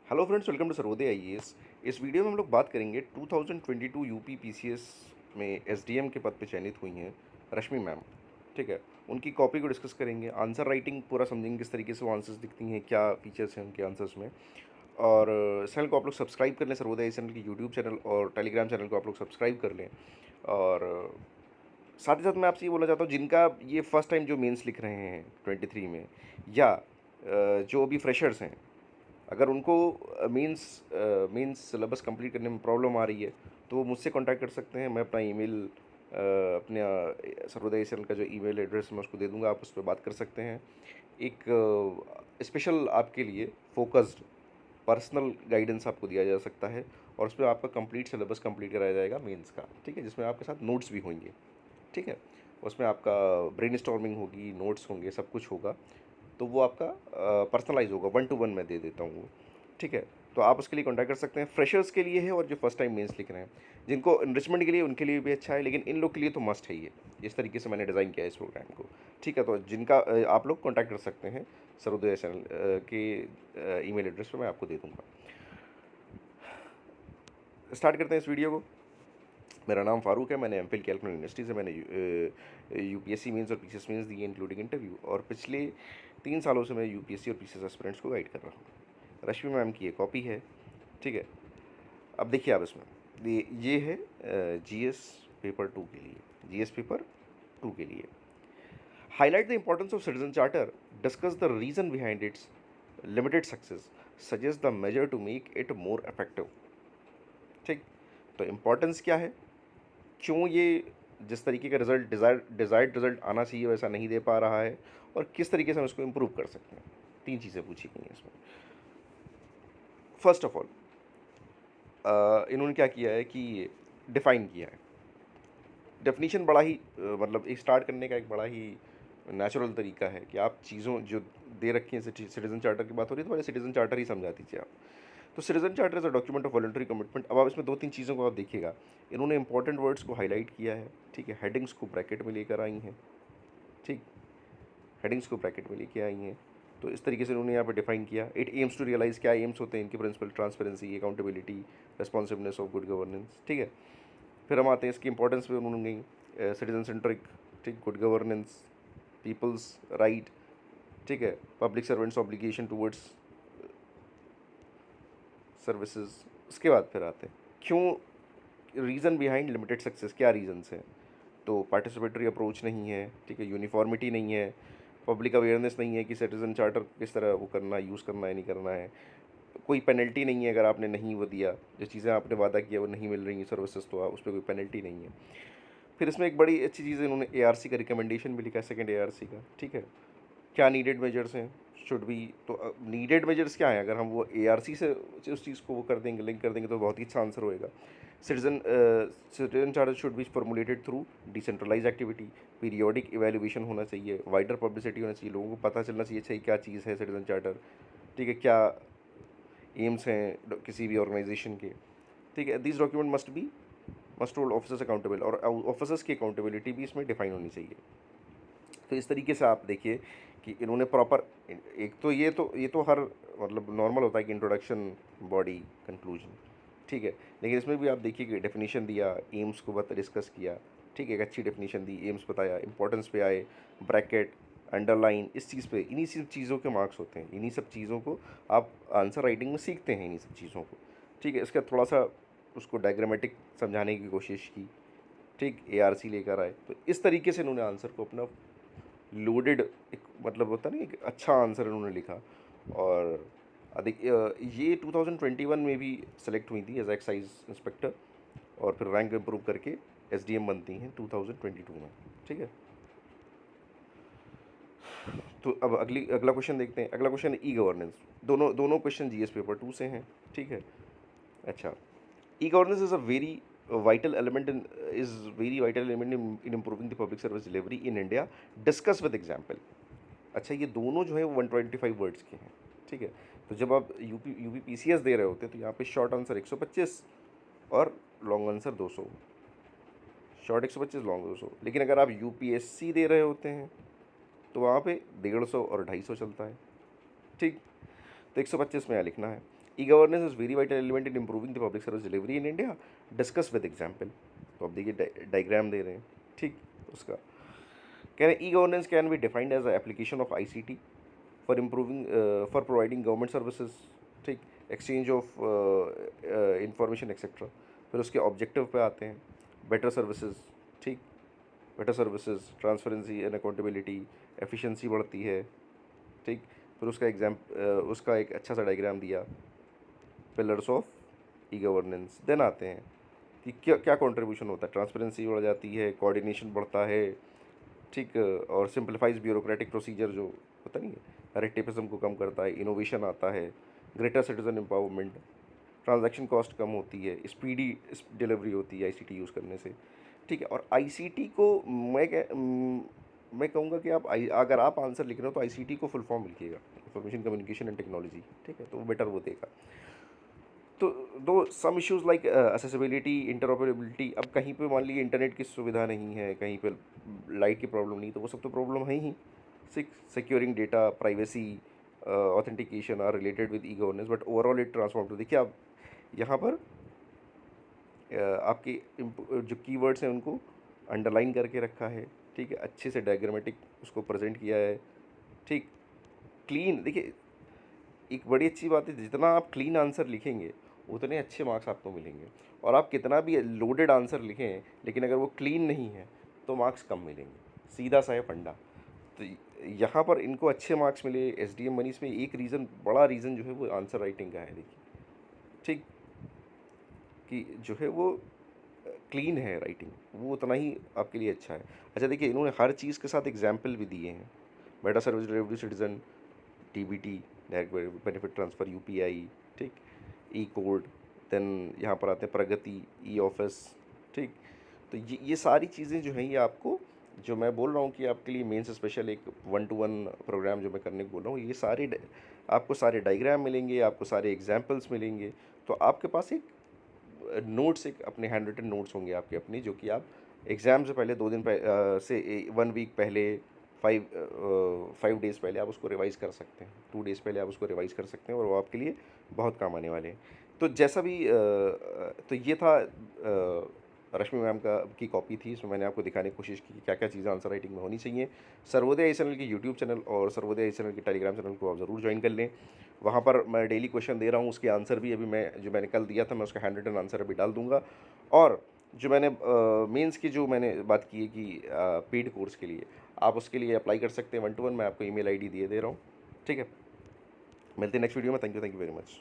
Hello friends, welcome to Sarvodaya IAS. इस video में हम लोग बात करेंगे 2022 यूपी पीसीएस में एसडीएम के पद पे चयनित हुई हैं रश्मि मैम। ठीक है, उनकी कॉपी को डिस्कस करेंगे, आंसर राइटिंग पूरा समझेंगे, किस तरीके से वो आंसर्स दिखती हैं, क्या फीचर्स हैं उनके आंसर्स में। और चैनल को आप लोग सब्सक्राइब कर लें, सर्वोदय चैनल की यूट्यूब चैनल और टेलीग्राम चैनल को आप लोग सब्सक्राइब कर लें। और साथ ही साथ मैं आपसे ये बोलना चाहता हूँ, जिनका ये फर्स्ट टाइम जो मेंस लिख रहे हैं 23 में, या जो अभी फ्रेशर्स हैं, अगर उनको मीन्स सिलेबस कंप्लीट करने में प्रॉब्लम आ रही है तो वो मुझसे कांटेक्ट कर सकते हैं। मैं अपना ईमेल अपने सर्वोदय चैनल का जो ईमेल एड्रेस मैं उसको दे दूंगा, आप उस पर बात कर सकते हैं। एक स्पेशल आपके लिए फोकस्ड पर्सनल गाइडेंस आपको दिया जा सकता है और उसमें आपका कंप्लीट सिलेबस कंप्लीट कराया जाएगा मेंस का। ठीक है, जिसमें आपके साथ नोट्स भी होंगे। ठीक है, उसमें आपका ब्रेनस्टॉर्मिंग होगी, नोट्स होंगे, सब कुछ होगा। तो वो आपका पर्सनलाइज होगा, 1 to 1 मैं दे देता हूँ वो। ठीक है, तो आप उसके लिए कॉन्टैक्ट कर सकते हैं। फ्रेशर्स के लिए है और जो फर्स्ट टाइम मेंस लिख रहे हैं, जिनको इन्रिचमेंट के लिए, उनके लिए भी अच्छा है, लेकिन इन लोग के लिए तो मस्ट है ये। इस तरीके से मैंने डिज़ाइन किया है इस प्रोग्राम को। ठीक है, तो जिनका आप लोग कॉन्टैक्ट कर सकते हैं सर्वोदय चैनल के ईमेल एड्रेस पर मैं आपको दे दूँगा। स्टार्ट करते हैं इस वीडियो को। मेरा नाम फारूक है, मैंने एमफिल किया इलेक्ट्रॉनिक यूनिवर्सिटी से। मैंने यूपीएससी मेंस और पीसीएस मेंस दिए इंक्लूडिंग इंटरव्यू, और पिछले 3 सालों से मैं यूपीएससी और पीसीएस एस्पिरेंट्स को गाइड कर रहा हूँ। रश्मि मैम की ये कॉपी है। ठीक है, अब देखिए आप इसमें, ये है जीएस पेपर 2 के लिए। जीएस पेपर 2 के लिए highlight the importance of citizen charter, discuss the reason behind its limited success, suggest the major to make it more effective. ठीक, तो इम्पोर्टेंस क्या है, क्यों ये जिस तरीके का रिजल्ट डिज़ायर्ड रिजल्ट आना चाहिए वैसा नहीं दे पा रहा है, और किस तरीके से हम इसको इम्प्रूव कर सकते हैं। 3 चीज़ें पूछी गई हैं इसमें। फर्स्ट ऑफ ऑल, इन्होंने क्या किया है कि डिफ़ाइन किया है। डेफिनीशन बड़ा ही मतलब एक स्टार्ट करने का एक बड़ा ही नेचुरल तरीका है कि आप चीज़ों जो दे रखी हैं, सिटीजन चार्टर की बात हो रही है तो पहले सिटीजन चार्टर ही समझा दीजिए आप। तो citizen charter is a document of voluntary commitment. अब आप इसमें 2-3 चीज़ों को आप देखिएगा। इन्होंने इंपॉर्टेंट वर्ड्स को हाईलाइट किया है। ठीक है, हेडिंग्स को ब्रैकेट में लेकर आई हैं। ठीक, हेडिंग्स को ब्रैकेट में लेके आई हैं। तो इस तरीके से उन्होंने यहाँ पे डिफाइन किया। इट एम्स टू रियलाइज़, क्या एम्स होते हैं इनके, principle transparency, accountability, responsiveness of good governance. ठीक है, फिर हम आते हैं इसकी इंपॉर्टेंस पे। उन्होंने गई सिटीजन सेंट्रिक, ठीक, गुड गवर्नेंस, पीपल्स राइट, ठीक है, public servants obligation towards services. उसके बाद फिर आते हैं क्यों, रीज़न बिहाइंड लिमिटेड सक्सेस, क्या रीजंस हैं। तो पार्टिसिपेटरी अप्रोच नहीं है, ठीक है, यूनिफॉर्मिटी नहीं है, पब्लिक अवेयरनेस नहीं है कि सिटीजन चार्टर किस तरह वो करना, यूज़ करना है नहीं करना है, कोई पेनल्टी नहीं है अगर आपने नहीं वो दिया, जो चीज़ें आपने वादा किया वो नहीं मिल रही हैं सर्विसेज, तो उस पर कोई पेनल्टी नहीं है। फिर इसमें एक बड़ी अच्छी चीज़ है, इन्होंने एआरसी का रिकमेंडेशन भी लिखा है, सेकंड एआरसी का। ठीक है, क्या नीडेड मेजर्स हैं, शुड बी। तो नीडेड मेजर्स क्या है, अगर हम वो एआरसी से उस चीज़ को वो कर देंगे, लिंक कर देंगे, तो बहुत ही अच्छा आंसर होएगा। Citizen charter should be formulated through decentralise activity, periodic evaluation होना चाहिए, वाइडर पब्लिसिटी होना चाहिए, लोगों को पता चलना चाहिए अच्छा क्या चीज़ है सिटीजन चार्टर। ठीक है, क्या एम्स हैं किसी भी ऑर्गेनाइजेशन के। ठीक है, this document must hold officers accountable, और ऑफिसर्स की अकाउंटेबिलिटी भी इसमें डिफाइन होनी चाहिए। तो इस तरीके से आप देखिए कि इन्होंने प्रॉपर, एक तो ये तो हर मतलब नॉर्मल होता है कि इंट्रोडक्शन, बॉडी, कंक्लूजन। ठीक है, लेकिन इसमें भी आप देखिए कि डेफिनेशन दिया, एम्स को बता डिस्कस किया। ठीक है, एक अच्छी डेफिनेशन दी, एम्स बताया, इंपॉर्टेंस पे आए, ब्रैकेट, अंडरलाइन, इस चीज़ पे, इन्हीं सब चीज़ों के मार्क्स होते हैं। इन्हीं सब चीज़ों को आप आंसर राइटिंग में सीखते हैं, इन्हीं सब चीज़ों को। ठीक है, इसका थोड़ा सा उसको डायग्रामेटिक समझाने की कोशिश की। ठीक, एआरसी लेकर आए, तो इस तरीके से इन्होंने आंसर को अपना लोडेड, एक मतलब होता है ना, एक अच्छा आंसर इन्होंने लिखा। और अधिक ये 2021 में भी सेलेक्ट हुई थी एज एक्साइज इंस्पेक्टर, और फिर रैंक इम्प्रूव करके एसडीएम बनती हैं 2022 में। ठीक है, तो अब अगला क्वेश्चन देखते हैं। अगला क्वेश्चन है ई गवर्नेंस। दोनों दोनों क्वेश्चन जीएस पेपर 2 से हैं। ठीक है, अच्छा, e governance is a very vital element in is very vital element in improving the public service delivery in India, discuss with example. अच्छा, ये दोनों जो है वो 125 वर्ड्स के हैं। ठीक है, तो जब आप यूपी पीसीएस दे रहे होते हैं तो यहाँ पे शॉर्ट आंसर 125 और लॉन्ग आंसर 200। Short 125, long 200। लेकिन अगर आप यूपीएससी दे रहे होते हैं तो वहाँ पे 150 और 250 चलता है। ठीक, तो 125 में यहाँ लिखना है। E governance is very vital element in improving the public service delivery in India, discuss with example. तो अब देखिए डायग्राम दे रहे हैं, ठीक, उसका कह रहे हैं e governance can be defined as application of ICT for improving for providing government services, ठीक, एक्सचेंज ऑफ इंफॉर्मेशन एक्सेट्रा। फिर उसके ऑब्जेक्टिव पे आते हैं, बेटर सर्विसेज, ठीक, better services, transparency and accountability, efficiency बढ़ती है, ठीक। फिर उसका एक अच्छा सा डायग्राम दिया, pillars of e governance. Then आते हैं कि क्या क्या कंट्रीब्यूशन होता है, ट्रांसपेरेंसी बढ़ जाती है, कोऑर्डिनेशन बढ़ता है, ठीक, और सिंप्लीफाइज ब्यूरोक्रेटिक प्रोसीजर जो होता नहीं है, रेड टेपिज्म को कम करता है, इनोवेशन आता है, greater citizen empowerment, transaction cost कम होती है, स्पीडी डिलीवरी होती है ICT यूज़ करने से, ठीक है। और ICT को मैं कहूँगा कि अगर आप आंसर लिख रहे हो तो ICT को फुल फॉर्म लिखिएगा, इंफॉर्मेशन कम्युनिकेशन एंड टेक्नोलॉजी, ठीक है, तो वो बेटर वो देगा। तो दो सम इश्यूज़ लाइक असेसिबिलिटी, इंटरऑपरेबिलिटी, अब कहीं पे मान लीजिए इंटरनेट की सुविधा नहीं है, कहीं पे लाइट की प्रॉब्लम नहीं, तो वो सब तो प्रॉब्लम है ही। Securing data, privacy, authentication are related with E governance, but overall it transform to, देखिए आप यहाँ पर आपके जो कीवर्ड्स हैं उनको अंडरलाइन करके रखा है, ठीक है, अच्छे से डायग्रामेटिक उसको प्रेजेंट किया है, ठीक, क्लीन। देखिए एक बड़ी अच्छी बात है, जितना आप क्लीन आंसर लिखेंगे उतने अच्छे मार्क्स आपको मिलेंगे, और आप कितना भी लोडेड आंसर लिखें लेकिन अगर वो क्लीन नहीं है तो मार्क्स कम मिलेंगे, सीधा सा है फंडा। तो यहाँ पर इनको अच्छे मार्क्स मिले SDM मनीष में, एक रीज़न, बड़ा रीज़न जो है वो आंसर राइटिंग का है, देखिए, ठीक, कि जो है वो क्लीन है राइटिंग, वो उतना ही आपके लिए अच्छा है। अच्छा देखिए, इन्होंने हर चीज़ के साथ एग्जाम्पल भी दिए हैं, better service delivery citizen, TBT, direct benefit transfer, UPI, ठीक, ई कोड, देन यहाँ पर आते हैं प्रगति, ई ऑफिस, ठीक। तो ये सारी चीज़ें जो हैं ये आपको, जो मैं बोल रहा हूँ कि आपके लिए मेंस स्पेशल एक 1-to-1 प्रोग्राम जो मैं करने को बोल रहा हूँ, ये आपको सारे डायग्राम मिलेंगे, आपको सारे एग्जाम्पल्स मिलेंगे। तो आपके पास एक नोट्स, एक अपने हैंड रिटन नोट्स होंगे आपके अपने, जो कि आप एग्ज़ाम से पहले 2 दिन से 1 वीक पहले, 5 डेज़ पहले आप उसको रिवाइज़ कर सकते हैं, 2 डेज़ पहले आप उसको रिवाइज़ कर सकते हैं, और वो आपके लिए बहुत काम आने वाले हैं। तो जैसा भी तो ये था रश्मि मैम की कॉपी थी, इसमें मैंने आपको दिखाने की कोशिश की कि क्या क्या चीज़ें आंसर राइटिंग में होनी चाहिए। सर्वोदय चैनल के यूट्यूब चैनल और सर्वोदय चैनल के टेलीग्राम चैनल को आप ज़रूर ज्वाइन कर लें। वहाँ पर मैं डेली क्वेश्चन दे रहा हूँ, उसके आंसर भी अभी जो मैंने कल दिया था, मैं उसका हैंड रिटन आंसर अभी डाल दूँगा। और जो मैंने मेंस की जो मैंने बात की है कि पेड कोर्स के लिए आप उसके लिए अप्लाई कर सकते हैं 1-to-1, मैं आपको ईमेल ID दे रहा हूँ, ठीक है। मिलते हैं नेक्स्ट वीडियो में। Thank you very much.